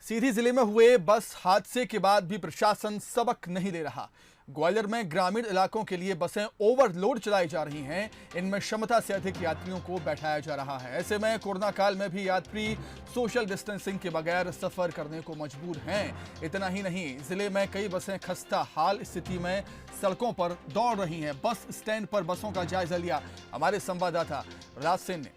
सीधी जिले में हुए बस हादसे के बाद भी प्रशासन सबक नहीं ले रहा। ग्वालियर में ग्रामीण इलाकों के लिए बसें ओवरलोड चलाई जा रही हैं। इनमें क्षमता से अधिक यात्रियों को बैठाया जा रहा है। ऐसे में कोरोना काल में भी यात्री सोशल डिस्टेंसिंग के बगैर सफर करने को मजबूर हैं। इतना ही नहीं, जिले में कई बसें खस्ता हाल स्थिति में सड़कों पर दौड़ रही हैं। बस स्टैंड पर बसों का जायजा लिया हमारे संवाददाता राज सेन ने।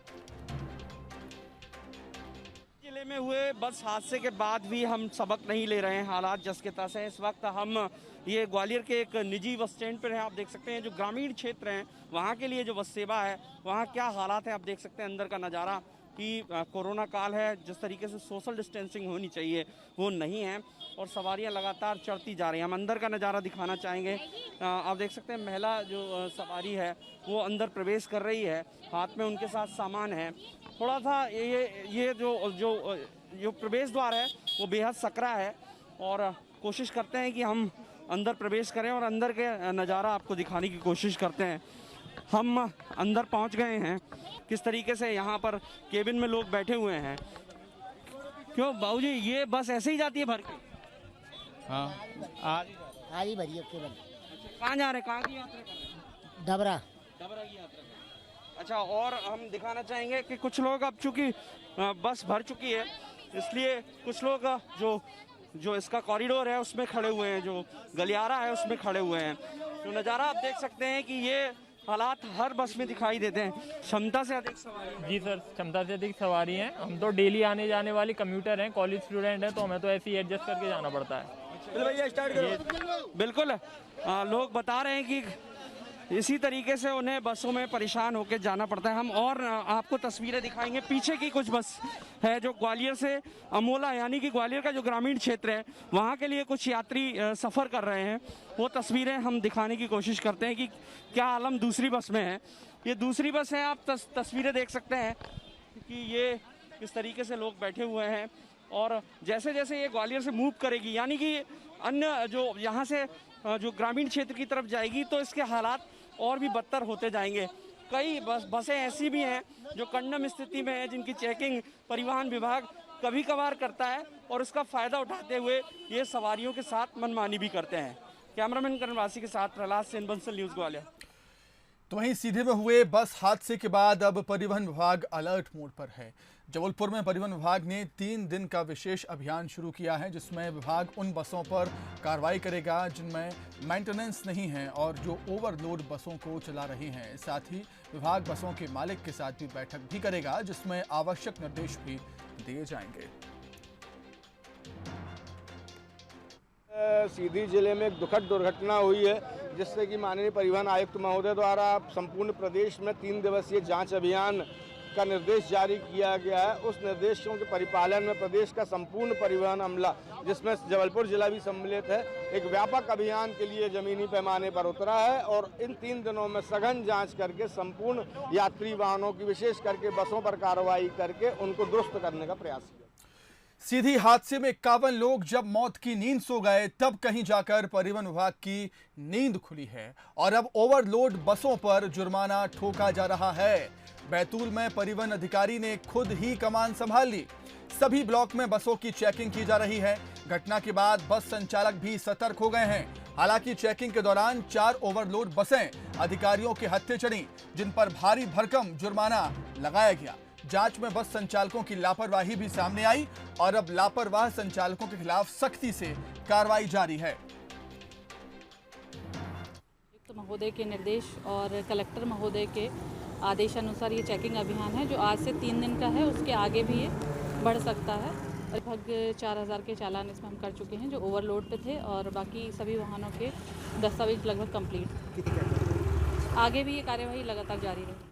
जिले में हुए बस हादसे के बाद भी हम सबक नहीं ले रहे हैं। हालात जस के तस हैं। इस वक्त हम ये ग्वालियर के एक निजी बस स्टैंड पर हैं। आप देख सकते हैं जो ग्रामीण क्षेत्र हैं वहाँ के लिए जो बस सेवा है वहाँ क्या हालात है। आप देख सकते हैं अंदर का नज़ारा कि कोरोना काल है, जिस तरीके से सोशल डिस्टेंसिंग होनी चाहिए वो नहीं है और सवारियां लगातार चढ़ती जा रही हैं। हम अंदर का नज़ारा दिखाना चाहेंगे। आप देख सकते हैं महिला जो सवारी है वो अंदर प्रवेश कर रही है, हाथ में उनके साथ सामान है। थोड़ा सा ये जो प्रवेश द्वार है वो बेहद सकरा है और कोशिश करते हैं कि हम अंदर प्रवेश करें और अंदर के नज़ारा आपको दिखाने की कोशिश करते हैं। हम अंदर पहुंच गए हैं। किस तरीके से यहाँ पर केबिन में लोग बैठे हुए हैं। क्यों बाबूजी, ये बस ऐसे ही जाती है भर के? हाँ, आज ही भरी है केवल। कहाँ जा रहे हैं? कहाँ की यात्रा कर रहे हैं? डबरा की यात्रा कर रहे हैं। अच्छा, और हम दिखाना चाहेंगे कि कुछ लोग अब चूंकि बस भर चुकी है इसलिए कुछ लोग जो इसका कॉरिडोर है उसमें खड़े हुए हैं, जो गलियारा है उसमें खड़े हुए हैं। तो नज़ारा आप देख सकते हैं कि ये हालात हर बस में दिखाई देते हैं। क्षमता से अधिक सवारी। जी सर, क्षमता से अधिक सवारी हैं। हम तो डेली आने जाने वाले कम्यूटर हैं, कॉलेज स्टूडेंट हैं, तो हमें तो ऐसे ही एडजस्ट करके जाना पड़ता है। बिल्कुल, लोग बता रहे हैं कि इसी तरीके से उन्हें बसों में परेशान होकर जाना पड़ता है। हम और आपको तस्वीरें दिखाएंगे। पीछे की कुछ बस है जो ग्वालियर से अमोला यानी कि ग्वालियर का जो ग्रामीण क्षेत्र है वहाँ के लिए कुछ यात्री सफ़र कर रहे हैं। वो तस्वीरें हम दिखाने की कोशिश करते हैं कि क्या आलम दूसरी बस में है। ये दूसरी बस है। आप तस्वीरें देख सकते हैं कि ये किस तरीके से लोग बैठे हुए हैं और जैसे जैसे ये ग्वालियर से मूव करेगी यानी कि अन्य जो यहाँ से जो ग्रामीण क्षेत्र की तरफ जाएगी तो इसके हालात और भी बदतर होते जाएंगे। कई बसें ऐसी भी हैं जो कंडम स्थिति में है, जिनकी चेकिंग परिवहन विभाग कभी कभार करता है और उसका फ़ायदा उठाते हुए ये सवारियों के साथ मनमानी भी करते हैं। कैमरामैन करणवासी के साथ प्रहलाद सेन, बंसल न्यूज़ ग्वालियर। तो वहीं सीधे में हुए बस हादसे के बाद अब परिवहन विभाग अलर्ट मोड पर है। जबलपुर में परिवहन विभाग ने 3 दिन का विशेष अभियान शुरू किया है, जिसमें विभाग उन बसों पर कार्रवाई करेगा जिनमें मेंटेनेंस नहीं है और जो ओवरलोड बसों को चला रही हैं। साथ ही विभाग बसों के मालिक के साथ भी बैठक भी करेगा, जिसमें आवश्यक निर्देश भी दिए जाएंगे। सीधी जिले में एक दुखद दुर्घटना हुई है, जिससे कि माननीय परिवहन आयुक्त महोदय द्वारा संपूर्ण प्रदेश में 3 दिवसीय जांच अभियान का निर्देश जारी किया गया है। उस निर्देशों के परिपालन में प्रदेश का संपूर्ण परिवहन अमला, जिसमें जबलपुर जिला भी सम्मिलित है, एक व्यापक अभियान के लिए जमीनी पैमाने पर उतरा है और इन 3 दिनों में सघन जांच करके संपूर्ण यात्री वाहनों की, विशेष करके बसों पर कार्रवाई करके उनको दुरुस्त करने का प्रयास किया। सीधी हादसे में 51 लोग जब मौत की नींद सो गए, तब कहीं जाकर परिवहन विभाग की नींद खुली है और अब ओवरलोड बसों पर जुर्माना ठोका जा रहा है। बैतूल में परिवहन अधिकारी ने खुद ही कमान संभाल ली। सभी ब्लॉक में बसों की चेकिंग की जा रही है। घटना के बाद बस संचालक भी सतर्क हो गए हैं। हालांकि चेकिंग के दौरान 4 ओवरलोड बसें अधिकारियों के हत्थे चढ़ी, जिन पर भारी भरकम जुर्माना लगाया गया। जांच में बस संचालकों की लापरवाही भी सामने आई और अब लापरवाह संचालकों के खिलाफ सख्ती से कार्रवाई जारी है। महोदय के निर्देश और कलेक्टर महोदय के आदेश अनुसार ये चेकिंग अभियान है जो आज से 3 दिन का है। उसके आगे भी ये बढ़ सकता है। लगभग 4000 के चालान इसमें हम कर चुके हैं जो ओवरलोड पे थे और बाकी सभी वाहनों के दस्तावेज लगभग कंप्लीट। आगे भी ये कार्यवाही लगातार जारी रहेगी।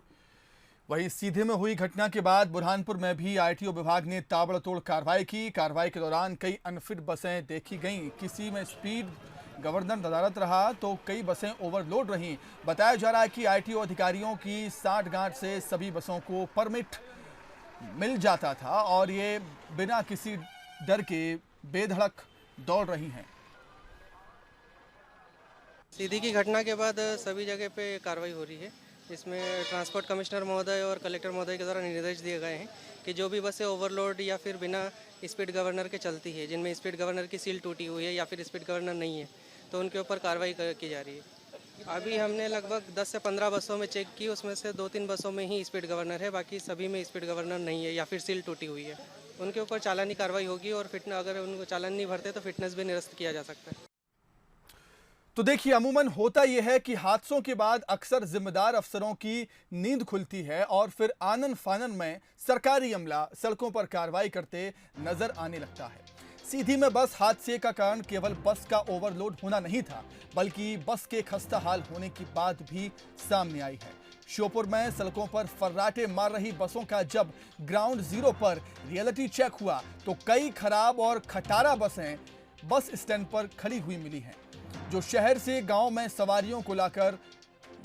वहीं सीधे में हुई घटना के बाद बुरहानपुर में भी आरटीओ विभाग ने ताबड़तोड़ कार्रवाई की। कार्रवाई के दौरान कई अनफिट बसें देखी गईं। किसी में स्पीड गवर्नर नदारत रहा तो कई बसें ओवरलोड रहीं। बताया जा रहा है कि आरटीओ अधिकारियों की साठगांठ से सभी बसों को परमिट मिल जाता था और ये बिना किसी डर के बेधड़क दौड़ रही हैं। सीधी की घटना के बाद सभी जगह पे कार्रवाई हो रही है। इसमें ट्रांसपोर्ट कमिश्नर महोदय और कलेक्टर महोदय के द्वारा निर्देश दिए गए हैं कि जो भी बसें ओवरलोड या फिर बिना स्पीड गवर्नर के चलती है, जिनमें स्पीड गवर्नर की सील टूटी हुई है या फिर स्पीड गवर्नर नहीं है, तो उनके ऊपर कार्रवाई की जा रही है। अभी हमने लगभग 10 से 15 बसों में चेक की, उसमें से 2-3 बसों में ही स्पीड गवर्नर है, बाकी सभी में स्पीड गवर्नर नहीं है या फिर सील टूटी हुई है। उनके ऊपर चालानी कार्रवाई होगी और अगर उनको चालान नहीं भरते तो फिटनेस भी निरस्त किया जा सकता है। तो देखिए, अमूमन होता यह है कि हादसों के बाद अक्सर जिम्मेदार अफसरों की नींद खुलती है और फिर आनन फानन में सरकारी अमला सड़कों पर कार्रवाई करते नजर आने लगता है। सीधी में बस हादसे का कारण केवल बस का ओवरलोड होना नहीं था, बल्कि बस के खस्ता हाल होने की बात भी सामने आई है। श्योपुर में सड़कों पर फर्राटे मार रही बसों का जब ग्राउंड जीरो पर रियलिटी चेक हुआ तो कई खराब और खटारा बसें बस स्टैंड पर खड़ी हुई मिली हैं, जो शहर से गांव में सवारियों को लाकर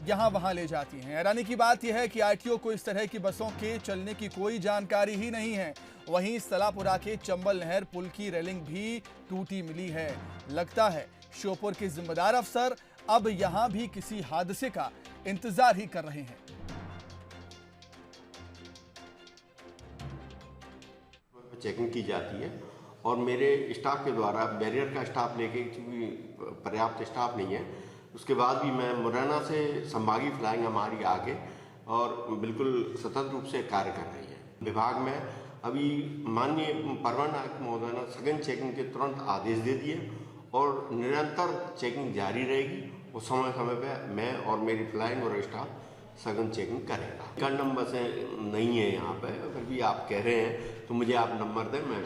यहां वहां ले जाती हैं। हैरानी की बात यह है कि आरटीओ को इस तरह की बसों के चलने की कोई जानकारी ही नहीं है। वहीं सलापुरा के चंबल नहर पुल की रेलिंग भी टूटी मिली है। लगता है श्योपुर के जिम्मेदार अफसर अब यहां भी किसी हादसे का इंतजार ही कर रहे हैं। चेकिंग की जाती है और मेरे स्टाफ के द्वारा बैरियर का स्टाफ लेके, क्योंकि पर्याप्त स्टाफ नहीं है, उसके बाद भी मैं मुरैना से संभागीय फ्लाइंग हमारी आगे और बिल्कुल सतत रूप से कार्य कर रही है। विभाग में अभी माननीय परिवहन आयुक्त महोदय ने सघन चेकिंग के तुरंत आदेश दे दिए और निरंतर चेकिंग जारी रहेगी। उस समय पे मैं और मेरी फ्लाइंग और स्टाफ सघन चेकिंग करेगा। कंडम बसें नहीं है यहाँ पे, अगर भी आप कह रहे हैं तो मुझे आप नंबर दें, मैं